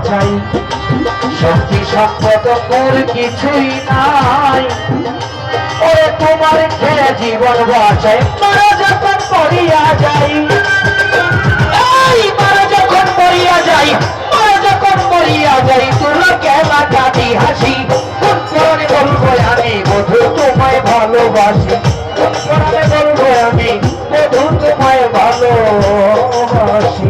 চাই, শক্তি সম্পদ মোর কিছুই নাই। ওরে তোমার খেয়ে জীবন বাঁচাই, মারা যখন মরিয়া যাই, এই মারা যখন মরিয়া যাই, মারা যখন মরিয়া যাই, তোরা কেলা কাঁদি হাসি। কোন পরাণে বলবো আমি বধূ তোমায় ভালোবাসি, কোন পরাণে বলবো আমি বধূ তোমায় ভালোবাসি।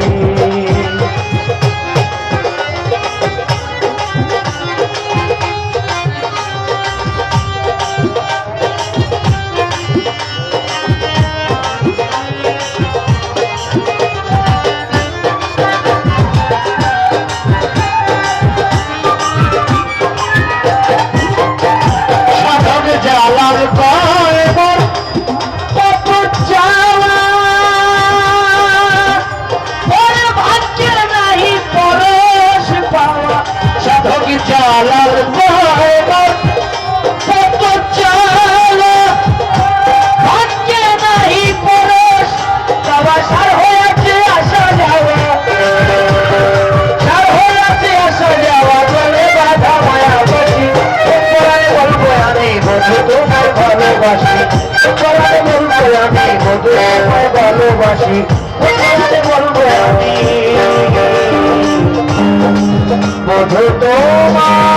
ভালোবাসি বলবো আমি বধূ তোমার